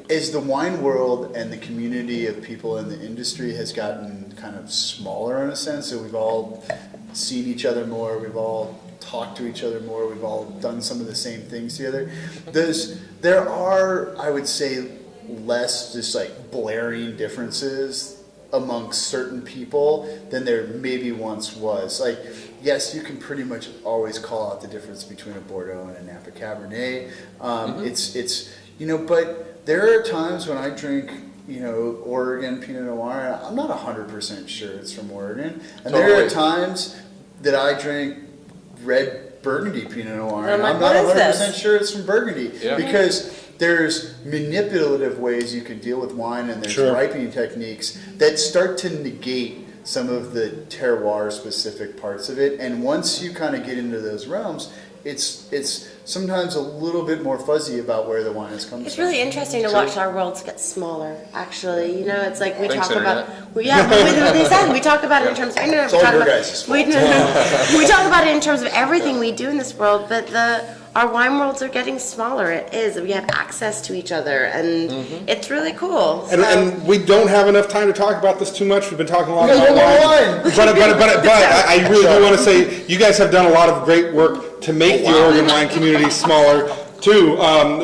as the wine world and the community of people in the industry has gotten kind of smaller in a sense, so we've all seen each other more, we've all talked to each other more, we've all done some of the same things together. There are, I would say, less just like blaring differences amongst certain people than there maybe once was. Like, yes, you can pretty much always call out the difference between a Bordeaux and a Napa Cabernet. It's you know, but there are times when I drink, you know, Oregon Pinot Noir, I'm not 100% sure it's from Oregon. And there are Totally. times that I drink red Burgundy Pinot Noir, I'm and like, I'm not what is 100% this? sure it's from Burgundy. Yeah. Because there's manipulative ways you can deal with wine, and there's Sure. ripening techniques that start to negate some of the terroir specific parts of it. And once you kind of get into those realms, it's sometimes a little bit more fuzzy about where the wine is coming It's from. really interesting to watch our worlds get smaller. Actually, you know, it's like we Thanks, talk about. Internet. We exactly. We talk about it in terms of internet. It's We all talk your about guys' fault. we talk about it in terms of everything we do in this world, but our wine worlds are getting smaller. It is. We have access to each other, and it's really cool. And, So- and we don't have enough time to talk about this too much. We've been talking a lot No about more wine. wine. But I really do want to say you guys have done a lot of great work to make the Oregon wine community smaller too.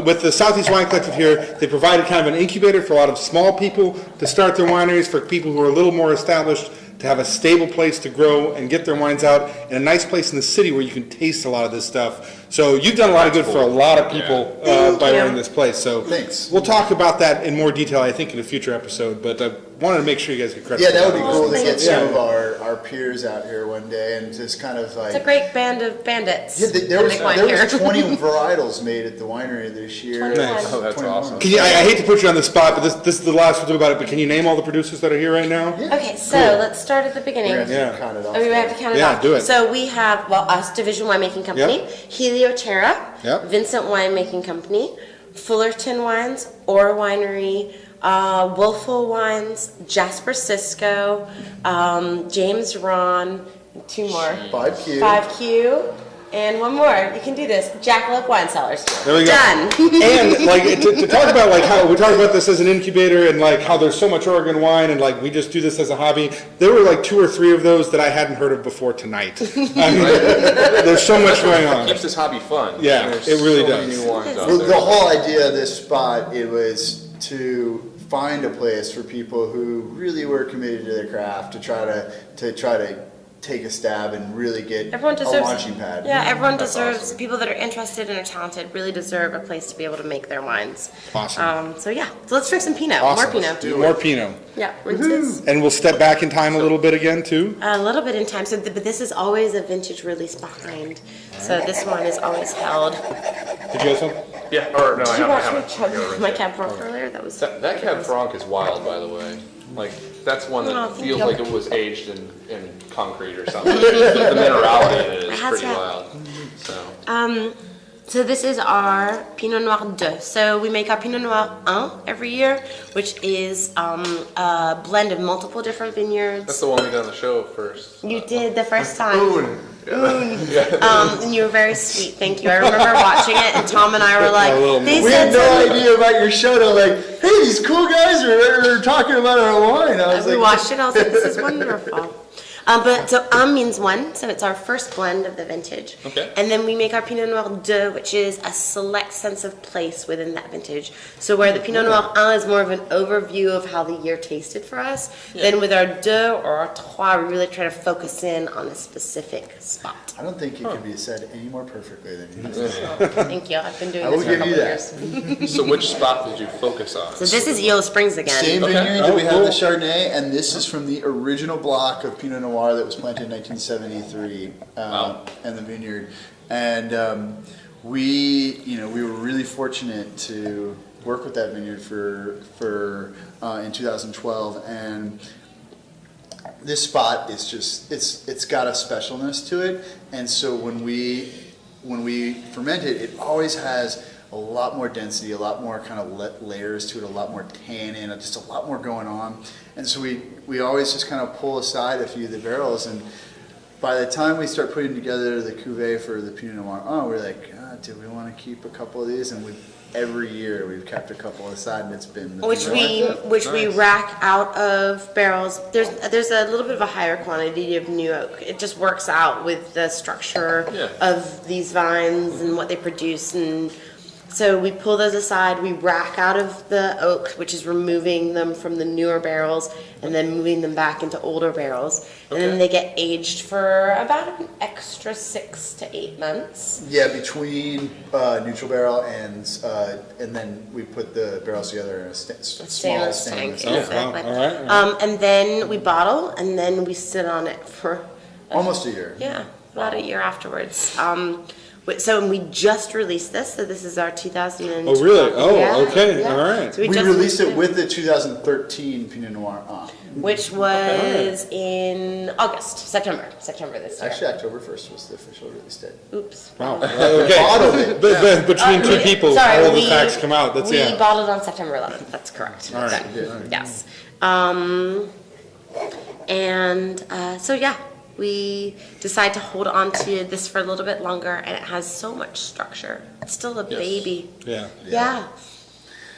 With the Southeast Wine Collective here, they provided kind of an incubator for a lot of small people to start their wineries, for people who are a little more established to have a stable place to grow and get their wines out, and a nice place in the city where you can taste a lot of this stuff. So you've done a lot of good for a lot of people Thank by you. running this place. So Thanks. we'll talk about that in more detail, I think, in a future episode. But wanted to make sure you guys get credit. Yeah, for that would be cool to thank get you. some of our peers out here one day and just kind of like. It's a great band of bandits. Yeah, that make wine there here. was 20 varietals made at the winery this year. 21. Nice. Oh, that's 21. awesome. Can you, I hate to put you on the spot, but this is the last we'll do about it, but can you name all the producers that are here right now? Yeah. Okay, so Cool. let's start at the beginning. We're gonna Yeah. have to count it off. I mean, we have to count it Yeah, off. do it. So we have, well, us, Division Winemaking Company, Yep. Helioterra, Yep. Vincent Winemaking Company, Fullerton Wines, Ora Winery, Wolfel Wines, Jasper Cisco, James Ron, two more. 5Q. 5Q, and one more. You can do this. Jackalope Wine Cellars. There we go. Done. And like to talk about like how we talk about this as an incubator and like how there's so much Oregon wine and like we just do this as a hobby. There were like 2 or 3 of those that I hadn't heard of before tonight. I mean, there's so much going on. Keeps this hobby fun. Yeah, There's it really so many does. new wines out Well, there. the whole idea of this spot, it was to find a place for people who really were committed to their craft to try to take a stab and really get Everyone a deserves. launching pad. Yeah, everyone That's deserves. awesome. People that are interested and are talented really deserve a place to be able to make their wines. Awesome. So yeah, so let's drink some Pinot. Awesome. More Pinot. More Pinot. Yeah, rinses. And we'll step back in time a little bit again too. A little bit in time. So, but this is always a vintage release behind. So this one is always held. Did you have some? Yeah, or no, I Did you haven't. watch I me haven't. chug my Cab Franc earlier? That was. That Cab Franc is wild, by the way. Like, that's one Oh, that thank feels you. like it was aged in concrete or something. The minerality in it is has pretty that. wild. So, So this is our Pinot Noir Deux. So we make our Pinot Noir 1 every year, which is a blend of multiple different vineyards. that's the one we got on the show first. You did the first time. Boone. And you were very sweet. Thank you. I remember watching it, and Tom and I were like, they We said had no something. idea about your show. They're like, hey, these cool guys are talking about our wine. I was We like, watched it. I was like, this is wonderful. But so means 1, so it's our first blend of the vintage. Okay. And then we make our Pinot Noir 2, which is a select sense of place within that vintage. So where the Pinot Noir 1 is more of an overview of how the year tasted for us, then with our 2 or our 3, we really try to focus in on a specific spot. I don't think it could be said any more perfectly than you did. Thank you. I've been doing I this will for a give couple you of years. So which spot did you focus on? So this is Yellow Springs again. Same Okay. vineyard that we Oh, have cool. the Chardonnay, and this is from the original block of Pinot Noir that was planted in 1973 Wow. in the vineyard. And we were really fortunate to work with that vineyard for in 2012, and this spot is just it's got a specialness to it, and so when we ferment it, it always has a lot more density, a lot more kind of layers to it, a lot more tannin, just a lot more going on. And so we always just kind of pull aside a few of the barrels, and by the time we start putting together the cuvee for the Pinot Noir, we're like, do we want to keep a couple of these? And every year we've kept a couple aside, and it's been the Which Pinot Noir. we rack out of barrels. There's a little bit of a higher quantity of new oak. It just works out with the structure Yeah. of these vines and what they produce, and so we pull those aside. We rack out of the oak, which is removing them from the newer barrels and then moving them back into older barrels, and then Okay. they get aged for about an extra 6 to 8 months. Yeah, between neutral barrel and then we put the barrels together in a small Stainless stainless. tank, Oh, wow. exactly. All right. And then we bottle, and then we sit on it for Almost a year. yeah, about a year afterwards. So we just released this. So this is our 2000. Oh, really? Oh, okay. All right. So We just released it with the 2013 Pinot Noir which was in September this year. Actually, October 1st was the official release date. Oops. Wow. Okay. Bottled it. But between two people, Sorry, all the facts come out. That's we yeah. bottled on September 11th. That's correct. All right. Done. Yeah, all right. Yes. So yeah, we decide to hold on to this for a little bit longer, and it has so much structure. It's still a Yes. baby. Yeah. Yeah.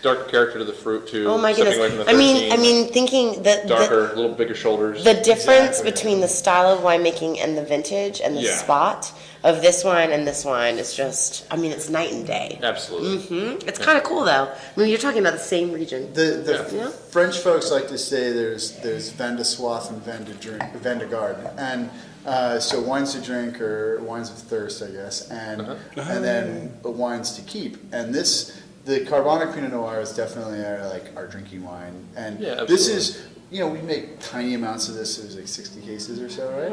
Darker character to the fruit too. Oh my stepping goodness. away from the I mean, thinking that darker, a little bigger shoulders. the difference Exactly. between the style of winemaking and the vintage and the Yeah. spot of this wine and this wine is just, I mean, it's night and day. Absolutely. It's kind of cool though. I mean, you're talking about the same region. The Yeah. French folks like to say there's vin de soif and vin de garde, and so wines to drink or wines of thirst, I guess, and then wines to keep. And the Carbonic Pinot Noir is definitely our drinking wine, and Yeah, this absolutely. is, we make tiny amounts of this. It was like 60 cases or so, right?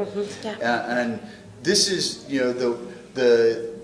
Yeah. And this is, the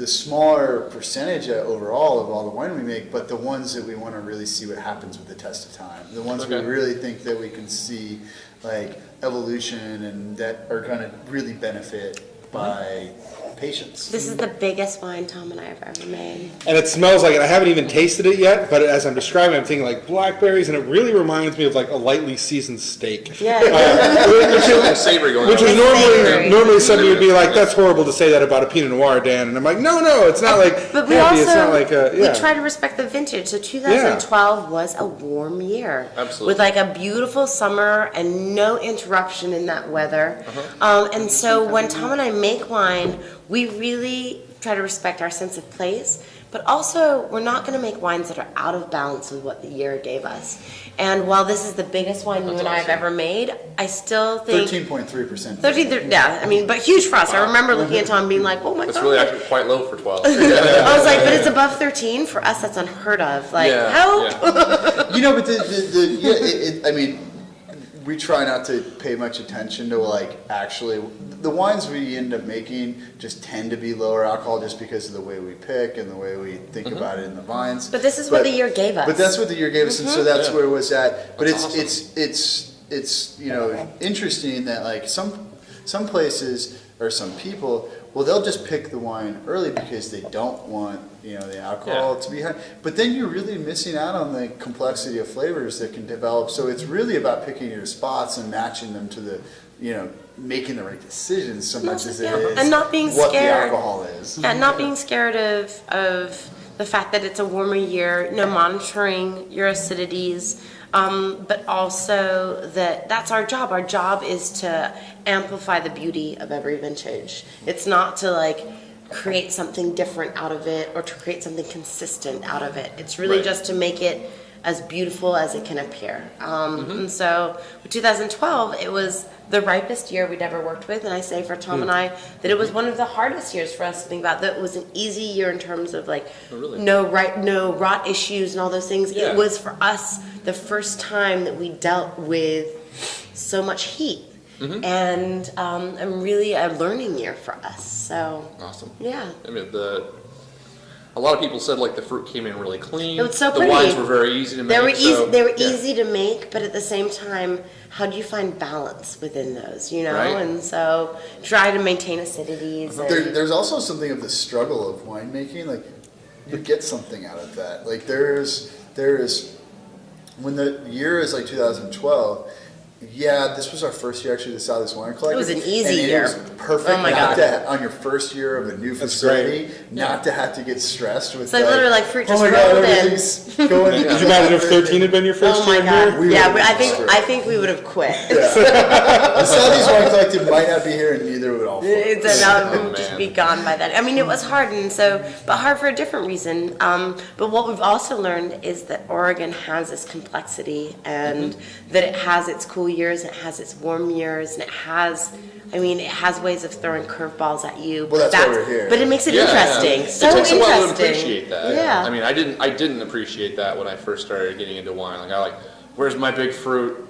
smaller percentage overall of all the wine we make, but the ones that we want to really see what happens with the test of time. The ones we Okay. really think that we can see like evolution and that are going to really benefit by patients. This is the biggest wine Tom and I have ever made. And it smells like it. I haven't even tasted it yet, but as I'm describing it, I'm thinking like blackberries, and it really reminds me of like a lightly seasoned steak. Yeah. It's savory going Which on. is Savory. normally somebody would be like, "That's horrible to say that about a Pinot Noir, Dan." And I'm like, "No, it's not like But we heavy. also It's not like we yeah." try to respect the vintage. So 2012 was a warm year, Absolutely. with like a beautiful summer and no interruption in that weather. And so when Tom and I make wine, we really try to respect our sense of place. But also, we're not going to make wines that are out of balance with what the year gave us. And while this is the biggest wine you That's and I have awesome. ever made, I still think 13.3%. 13. Yeah, I mean, but huge for us. I remember looking at Tom, being like, "Oh my It's god!" really actually quite low for 12. I was like, "But it's above 13 for us. That's unheard of. Like, Yeah, help!" yeah. But I mean, we try not to pay much attention to actually the wines we end up making just tend to be lower alcohol just because of the way we pick and the way we think about it in the vines. But this is what the year gave us. But that's what the year gave us, and so that's Yeah. where it was at. But That's it's interesting that some places or some people, well, they'll just pick the wine early because they don't want the alcohol to be high. But then you're really missing out on the complexity of flavors that can develop. So it's really about picking your spots and matching them to the making the right decisions so much as it is And not being what the scared. alcohol is. And not being scared of the fact that it's a warmer year, monitoring your acidities, but also that's our job. Our job is to amplify the beauty of every vintage. It's not to create something different out of it or to create something consistent out of it. It's really Right. just to make it as beautiful as it can appear. And so with 2012, it was the ripest year we'd ever worked with. And I say for Tom and I that it was one of the hardest years for us to think about. That it was an easy year in terms of really? no rot issues and all those things. Yeah. It was for us the first time that we dealt with so much heat. And really a learning year for us. So Awesome. yeah. I mean, a lot of people said the fruit came in really clean. It was so the pretty. wines were very easy to make. They were easy. so- They were yeah. easy to make, but at the same time, how do you find balance within those? Right. And so try to maintain acidities. And, There's also something of the struggle of winemaking. You get something out of that. There is when the year is 2012. Yeah, this was our first year actually to sell this wine collective. It was an easy and year. It was perfect Oh my not God. to, on your first year of a new That's facility, not to have to get stressed with It's literally fruit just oh my God, rolled in. everything's going. Could you imagine if 13 had been your first Oh my year god! here? We Yeah, would've but been screwed. I think we would have quit. The Southeast Wine Collective might not be here, and neither would all. It's we would just man. be gone by then. I mean, it was hard, but hard for a different reason. But what we've also learned is that Oregon has its complexity, and that it has its cool years, and it has its warm years, and it has ways of throwing curveballs at you. Well, that's why we're here. But it makes it Yeah, interesting. yeah. So it takes interesting. a while to appreciate that. Yeah. I mean, I didn't appreciate that when I first started getting into wine. Where's my big fruit?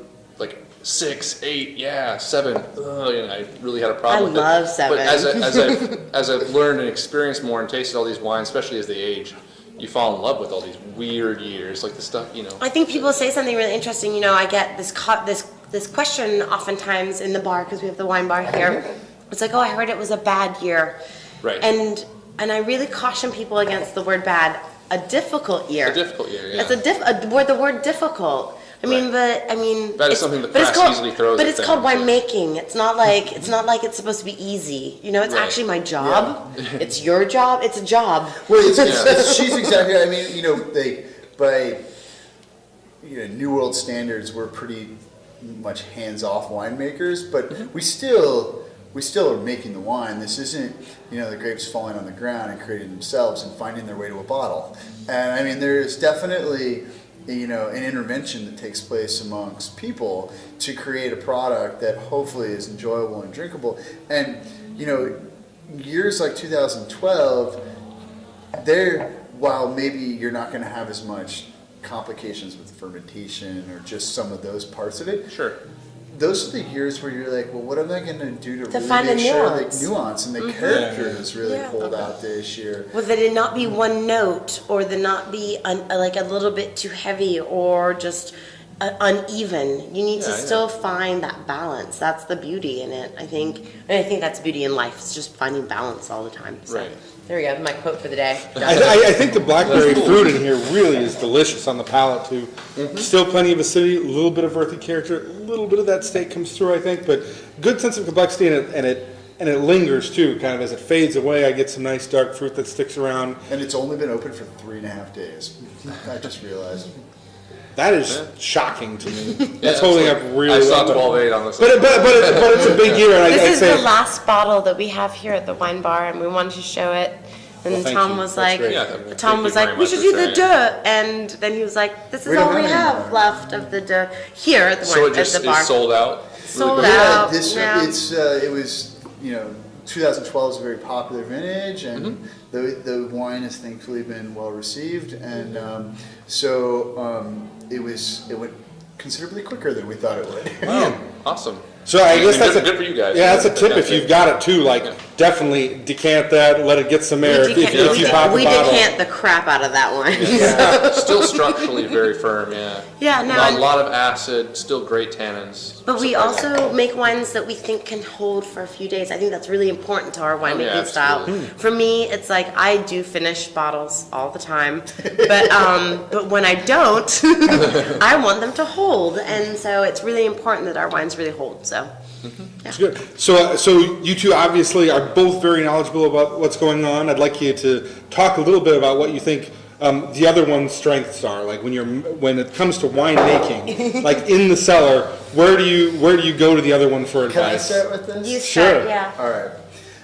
6, 8, 7. I really had a problem I with it. love 7. But as I've learned and experienced more and tasted all these wines, especially as they age, you fall in love with all these weird years, the stuff. I think people say something really interesting. I get this question oftentimes in the bar because we have the wine bar here. It's oh, I heard it was a bad year. Right. And I really caution people against the word bad. A difficult year. A difficult year, yeah. It's the word difficult. Right. That is something the but it's press called, easily throws But at it's called things, yeah. winemaking. It's not like it's supposed to be easy. It's Right. actually my job. It's your job. It's a job. Well, she's exactly. I mean, by New World standards, we're pretty much hands-off winemakers, but we still are making the wine. This isn't the grapes falling on the ground and creating themselves and finding their way to a bottle. And I mean, there's definitely an intervention that takes place amongst people to create a product that hopefully is enjoyable and drinkable. And years like 2012, while maybe you're not going to have as much complications with fermentation or just some of those parts of it. Sure. Those are the years where you're like, well, what am I going to do to really find make the sure nuance. the nuance and the character is really Yeah. pulled out this year? Well, that it not be one note, or that not be like a little bit too heavy, or just uneven. You need to Yeah, still find that balance. That's the beauty in it, I think. And I think that's beauty in life. It's just finding balance all the time. So, Right. there we go. My quote for the day. I think the blackberry fruit in here really is delicious on the palate too. Still plenty of acidity, a little bit of earthy character, a little bit of that steak comes through, I think, but good sense of complexity, and it lingers too. Kind of as it fades away, I get some nice dark fruit that sticks around. And it's only been open for 3.5 days. I just realized. That is shocking to me. Yeah, That's holding up really I saw well. 12.8 on this. But it's a big year, and I'd This is say the last bottle that we have here at the wine bar, and we wanted to show it. And Well, thank Tom you. was That's like, great. Yeah, Tom thank was you like, very we much should for do the sharing it. Deux, and then he was like, this is We all don't we have have anymore. left of the Deux here at the So wine it just at the bar. is sold out. Sold Really quick? out. This yeah. it was 2012 is a very popular vintage, and the wine has thankfully been well received, and it went considerably quicker than we thought it would. Wow, awesome. So I guess And that's good for you guys. Yeah, that's a tip Yeah, if you've got it too. Like, definitely decant that, let it get some air. We If you pop we a bottle. decant the crap out of that wine. Yeah, still structurally very firm. Yeah. Yeah, no, Not and- a lot of acid. Still great tannins. But we Surprising. also make wines that we think can hold for a few days. I think that's really important to our winemaking yeah, style. absolutely. For me, it's like I do finish bottles all the time, but when I don't, I want them to hold, and so it's really important that our wines really hold. So, It's good. So you two obviously are both very knowledgeable about what's going on. I'd like you to talk a little bit about what you think the other one's strengths are. Like when it comes to winemaking, like in the cellar, where do you go to the other one for Can I advice? start with this? you Sure. start, yeah. All right.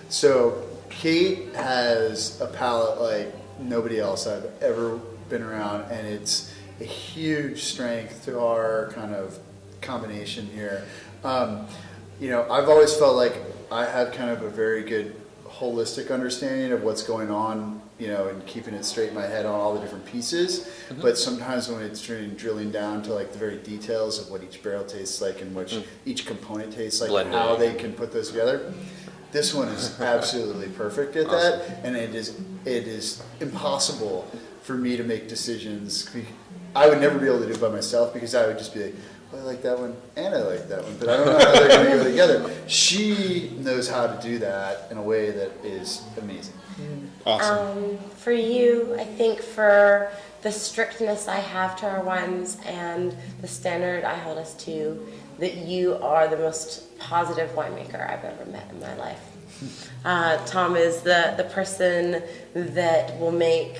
So Kate has a palate like nobody else I've ever been around, and it's a huge strength to our kind of combination here. I've always felt like I have kind of a very good holistic understanding of what's going on, and keeping it straight in my head on all the different pieces. But sometimes when it's drilling down to like the very details of what each barrel tastes like and what each component tastes like, and how Blending. they can put those together. This one is absolutely perfect at that, and it is impossible for me to make decisions. I would never be able to do it by myself because I would just be like, well, I like that one and I like that one, but I don't know how they're going to go together. She knows how to do that in a way that is amazing. Awesome. For you, I think for the strictness I have to our wines and the standard I hold us to, that you are the most positive winemaker I've ever met in my life. Tom is the person that will make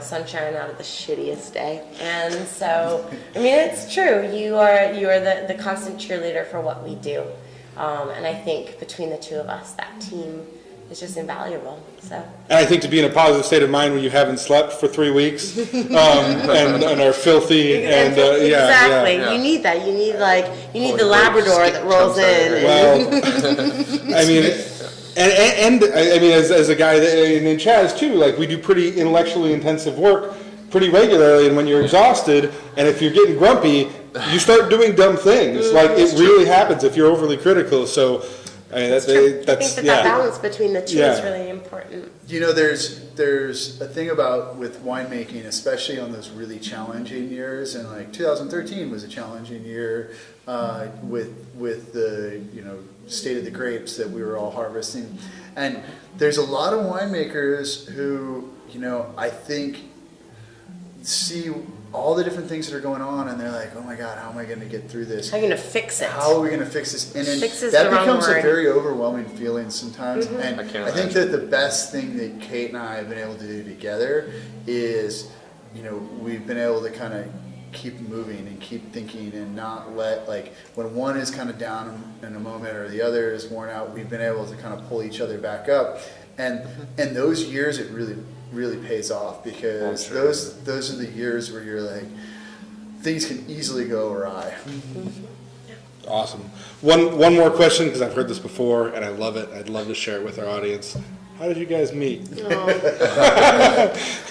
sunshine out of the shittiest day, and so I mean it's true. You are the constant cheerleader for what we do, and I think between the two of us, that team is just invaluable. So. And I think to be in a positive state of mind when you haven't slept for 3 weeks and are filthy and exactly. yeah. You need that. You need Holy the Labrador breaks, that rolls in. Well, I mean, and I mean, as a guy that, and in Chaz too, like we do pretty intellectually intensive work pretty regularly, and when you're exhausted and if you're getting grumpy, you start doing dumb things. Like it really happens if you're overly critical. So. I mean, I think that's that yeah. balance between the two Yeah. is really important. There's a thing about with winemaking, especially on those really challenging years, and like 2013 was a challenging year with the state of the grapes that we were all harvesting, and there's a lot of winemakers who I think see all the different things that are going on, and they're like, oh my God, how am I going to get through this? How are you going to fix it? How are we going to fix this? And then Fix is that the wrong becomes a word. very overwhelming feeling sometimes. And I can't I think imagine. that the best thing that Kate and I have been able to do together is, we've been able to kind of keep moving and keep thinking and not let, like, when one is kind of down in a moment or the other is worn out, we've been able to kind of pull each other back up. And in those years, it really pays off because Oh, sure. those are the years where you're like, things can easily go awry. Awesome. One more question because I've heard this before and I love it. I'd love to share it with our audience. How did you guys meet?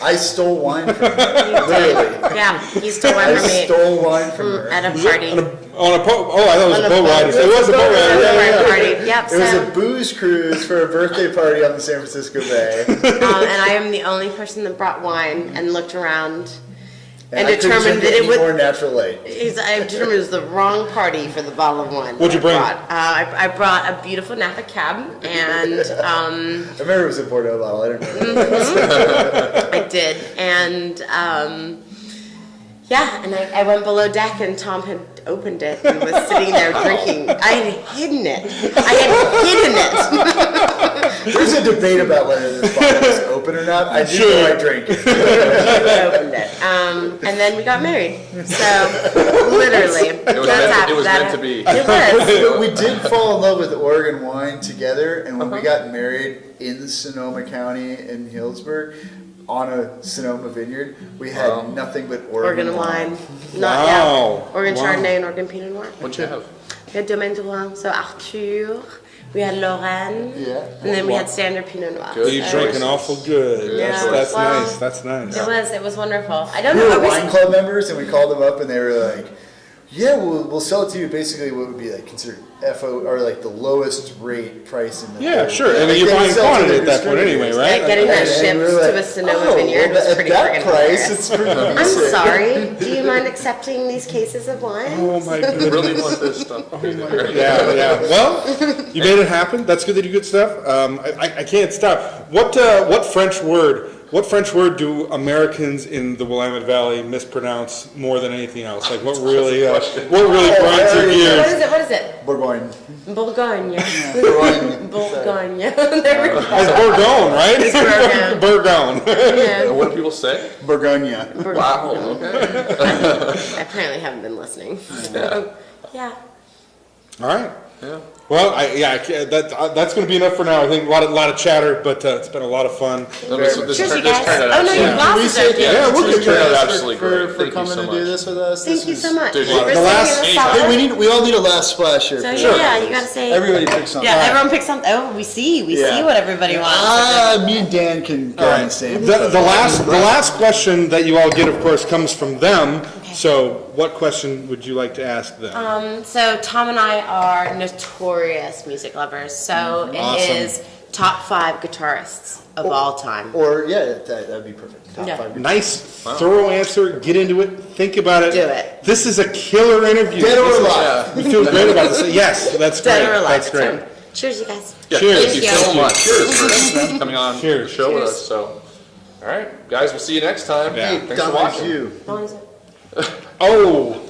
I stole wine from her. Literally. Yeah, he stole wine I from me stole wine from her. at a party. On a boat? Oh, I thought it was On a a boat boat. ride. It was a boat ride. Yeah, yeah, yeah. Party. Yep. It was So, a booze cruise for a birthday party on the San Francisco Bay. and I am the only person that brought wine and looked around and I couldn't determined drink that it any would. more natural light. I determined it was the wrong party for the bottle of wine. What'd you that I bring? brought. I brought a beautiful Napa Cab, and I remember it was a Bordeaux bottle. I don't know. I did, and yeah, and I went below deck, and Tom had opened it and was sitting there drinking. I had hidden it. There's a debate about whether this bottle is open or not. I do know I drank it. I opened it, and then we got married. So literally, It was meant to be. It was. But we did fall in love with Oregon wine together, and when we got married in Sonoma County in Healdsburg, on a Sonoma vineyard, we had nothing but Oregon Oregon wine, Wow. Oregon Wow. Chardonnay and Oregon Pinot Noir. What'd you have? We had Domaine de Rouen, so Arthur. We had Lorraine, Yeah. and then we had standard Pinot Noir. Good. You So drinking awful good. Yeah, That's well, nice. That's nice. It was wonderful. I don't We know. were are wine club members, and we called them up, and they were like, "Yeah, we'll sell it to you. Basically, what would be like considered FO or like the lowest rate price in the Yeah, sure. I mean, Like, you're they buying sell to quantity the at that point anyway, distributors. right? Yeah, getting that And shipped we were like, to a Sonoma "Oh, vineyard well, was at pretty that friggin' price, hilarious. it's pretty I'm decent." sorry. Do you mind accepting these cases of wine? Oh my I goodness. really want this stuff. Yeah, yeah. Well, you made it happen. That's good that you do good stuff. I can't stop. What French word? What French word do Americans in the Willamette Valley mispronounce more than anything else? Like what really grinds your What gears? is it? What is it? Bourgogne. Bourgogne. Bourgogne. Bourgogne. There we go. It's Bourgogne, right? Bourgogne. Bourgogne. Yeah. And what do people say? Bourgogne. Wow, okay. I apparently haven't been listening. So, yeah. All right. Yeah. Well, that's going to be enough for now. I think a lot of chatter, but it's been a lot of fun. This Cheers, you turned guys. out Oh, no, your absolutely- glasses are Yeah, good. we'll Thank turn you out guys absolutely great. for Thank you coming so to do much. this with us. Thank This you was- so much. Dude, For the singing last- us Hey, solid. Hey, we all need a last splash here. So for yeah, sure. you gotta say. Everybody pick something. Yeah, everyone picks something. Oh, we see Yeah. what everybody wants. Me and Dan can go All on right. the same. The last question that you all get, of course, comes from them. So, what question would you like to ask them? So Tom and I are notorious music lovers. So it Awesome. is top 5 guitarists of all time. Or yeah, that'd be perfect. Top Yeah. 5. Nice, thorough answer. Get into it. Think about it. Do it. This is a killer interview. Dead or This is- alive. We feel great about this. Yes, that's great. Dead or alive. That's great. So, cheers, you guys. Yeah, Cheers. thank you so Thank you. much. Cheers for coming on Cheers. the show with Cheers. us. So, all right, guys, we'll see you next time. Yeah. Thanks for Done watching. like you. How long is it? Oh.